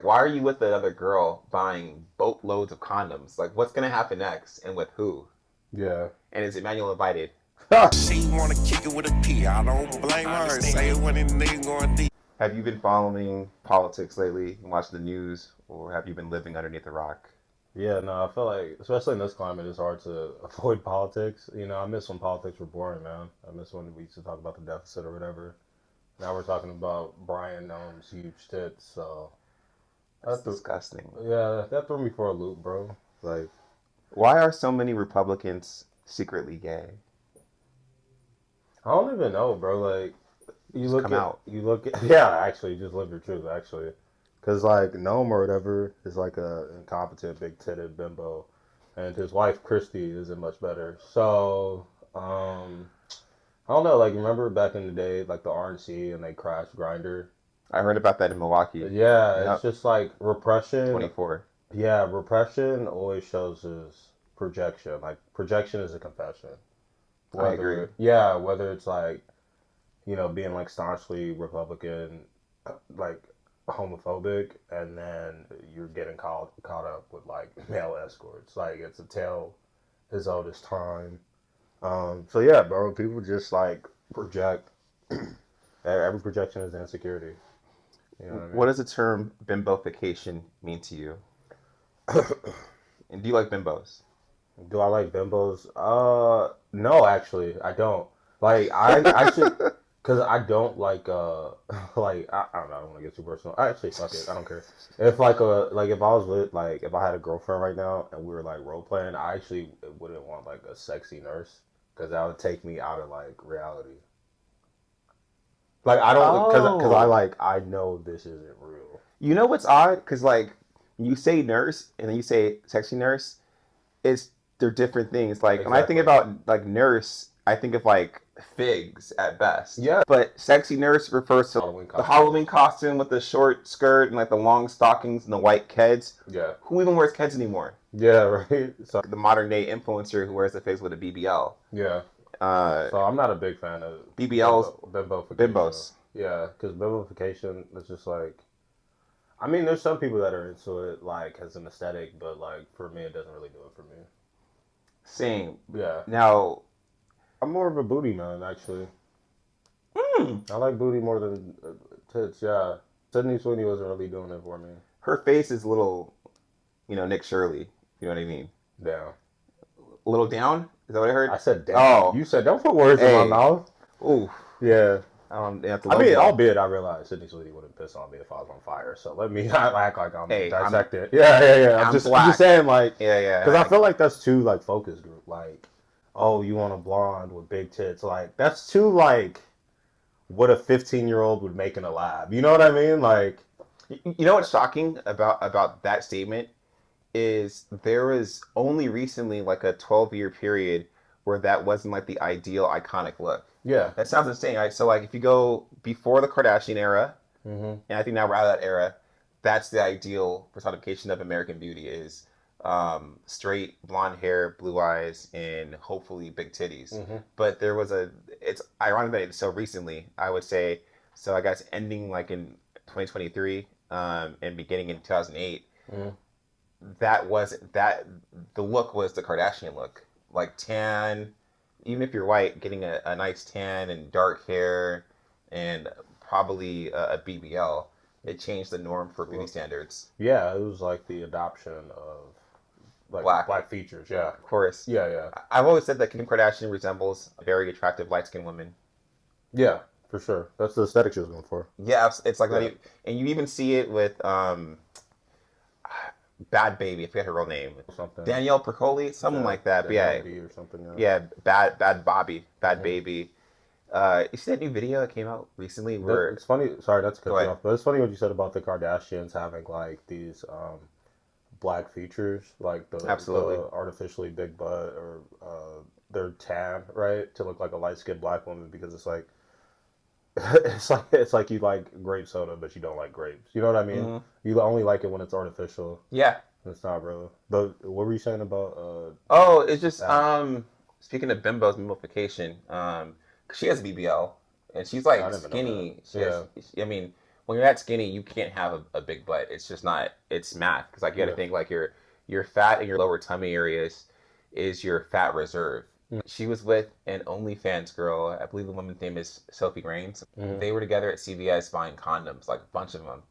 Why are you with another girl buying boatloads of condoms? Like, what's gonna happen next, and with who? Yeah. And is Emmanuel invited? She wanna kick it with a P. I don't blame her. Say it when a nigga going deep. Have you been following politics lately and watching the news, or have you been living underneath a rock? Yeah, no, I feel like, especially in this climate, it's hard to avoid politics. You know, I miss when politics were boring, man. I miss when we used to talk about the deficit or whatever. Now we're talking about Bryon Noem's huge tits, so That's that th- disgusting. yeah, that threw me for a loop, bro. Like, Why are so many Republicans secretly gay? I don't even know, bro. Like, Just come out. yeah, actually, just live your truth, actually. Because, like, Noam or whatever is like a incompetent, big titted bimbo. And his wife, Christy, isn't much better. So, I don't know. Like, remember back in the day, like the RNC and they crashed Grinder? I heard about that in Milwaukee. Yeah, it's Yep, just like repression. 24. Yeah, repression always shows as projection. Like, projection is a confession. I agree. Whether it's like, being like staunchly Republican, like homophobic, and then you're getting caught up with like male escorts. Like it's a tale as old as time. So yeah, bro, people just like project. Every projection is insecurity. You know What what does the term bimbofication mean to you? And do you like bimbos? I mean? Do I like bimbos? No, actually, I don't. Like I actually, cause I don't like like I don't know. I don't want to get too personal. Actually, fuck it. I don't care. If if I was with like if I had a girlfriend right now and we were like role playing, I actually wouldn't want like a sexy nurse because that would take me out of like reality. Like I don't, cause I Oh, like I know this isn't real. you know what's odd? Because like you say nurse and then you say sexy nurse, it's they're different things. Like when I think Exactly. about like nurse, I think of like figs at best. Yeah. But sexy nurse refers to Halloween the costume. Halloween costume with the short skirt and like the long stockings and the white keds. Yeah. Who even wears keds anymore? Yeah. Right. So The modern day influencer who wears the figs with a BBL. yeah. Uh, So I'm not a big fan of BBLs, bimbofication. bimbos. Yeah, because bimbofication is just like, I mean, there's some people that are into it like as an aesthetic, but like for me, it doesn't really do it for me. Same. Yeah, Now, I'm more of a booty man actually. hmm, I like booty more than tits. Yeah, Sydney Sweeney wasn't really doing it for me. her face is a little, Nick Shirley. You know what I mean? Down. A little down? Is that what I heard? I said down. Oh, You said don't put words in my hey. mouth. Ooh. Yeah. I don't have to I low mean, blow. albeit I realize Sydney Sweeney wouldn't piss on me if I was on fire. So let me not act like I'm Hey, dissecting. Yeah. I'm I'm just black. saying like, Yeah, because I yeah. feel like that's too like focus group. Like, oh, you want a blonde with big tits? Like that's too like what a 15-year-old would make in a lab. You know what I mean? Like, You know what's shocking about that statement is there was only recently like a 12-year period where that wasn't like the ideal iconic look. yeah. That sounds insane, right? So like if you go before the Kardashian era, Hmm. and I think now we're out of that era, that's the ideal personification of American beauty is straight blonde hair, blue eyes, and hopefully big titties. Hmm. But it's ironic that it's so recently, I would say, so I guess ending like in 2023 and beginning in 2008, Hmm. that wasn't that the look was the Kardashian look, like tan, even if you're white, getting a nice tan and dark hair and probably a BBL. It changed the norm for beauty standards. Yeah, it was like the adoption of like Black, black features. Yeah. of course. Yeah. I've always said that Kim Kardashian resembles a very attractive light skinned woman. Yeah, for sure. That's the aesthetic she was going for. Yeah, it's like not Yeah. even, and you even see it with Bad Baby. I forget her real name. Something. Danielle Percoli, someone Yeah, like that. But yeah, Danielle D or something. Yeah. yeah, bad Bobby, Bad Mhm. Baby. You see that new video that came out recently where It's funny. Sorry, not to cut go you ahead. off, but it's funny what you said about the Kardashians having like these black features, like Absolutely. the artificially big butt or their tan, right, to look like a light skinned black woman because it's like it's like you like grape soda, but you don't like grapes. You know what I mean? Hmm. You only like it when it's artificial. Yeah. It's not real. But what were you saying about Oh, it's just that? speaking of bimbos, bimbofication, she has a BBL and she's I like didn't even know that. skinny. She has, Yeah. I mean, when you're that skinny, you can't have a big butt. It's just not. It's math because like you got to think like your fat in your lower tummy areas is your fat reserve. She was with an OnlyFans girl. I believe the woman's name is Sophie Grains. They were together at CVS buying condoms, like a bunch of them.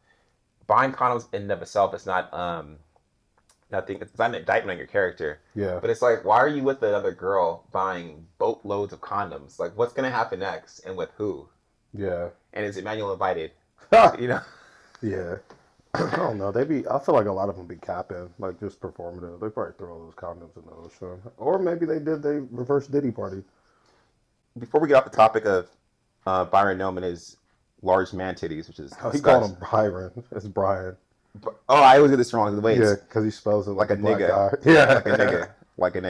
Buying condoms in and of itself is not nothing. It's not an indictment on your character. Yeah. But it's like, why are you with another girl buying boatloads of condoms? Like, what's gonna happen next, and with who? Yeah. And is Emmanuel invited? You know? Yeah. I don't know. I feel like a lot of them be capping, like just performative. They probably throw all those condoms in the ocean, or maybe they reverse Diddy party. Before we get off the topic of Byron Noem and his large man titties, which is He called him Byron. It's Bryon. Oh, I always get this wrong. The way Yeah, it's because he spells it like a black nigga. guy. Yeah, like a nigga, like a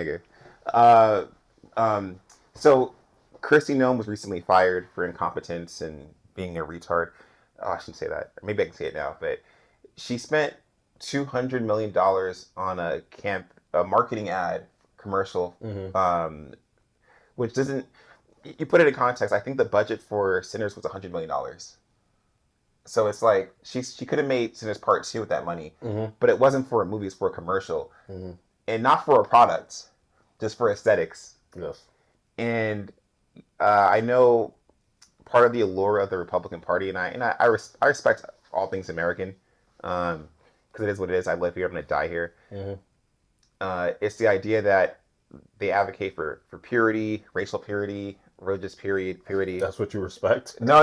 nigga. So Chrissy Noem was recently fired for incompetence and being a retard. Oh, I shouldn't say that. Maybe I can say it now, but she spent $200 million on a marketing ad commercial, which doesn't. You put it in context. I think the budget for Sinners was $100 million. So it's like she could have made Sinners Part 2 with that money, but it wasn't for a movie; it's for a commercial, and not for a product, just for aesthetics. Yes. And I know part of the allure of the Republican Party, and I respect all things American, because it is what it is. I live here. I'm going to die here. It's the idea that they advocate for purity, racial purity, religious purity. That's what you respect? No.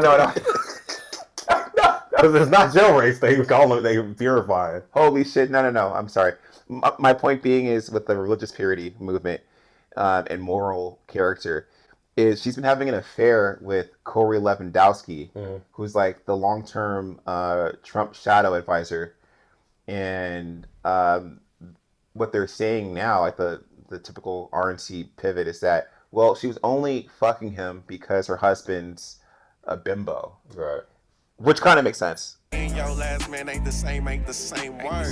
Because it's not your race. They call it, they purify it. Holy shit. No. I'm sorry. My point being is with the religious purity movement and moral character is she's been having an affair with Corey Lewandowski, who's like the long-term Trump shadow advisor. And what they're saying now, like the typical RNC pivot is that, well, she was only fucking him because her husband's a bimbo. Right. Which kind of makes sense. And your last man ain't the same word.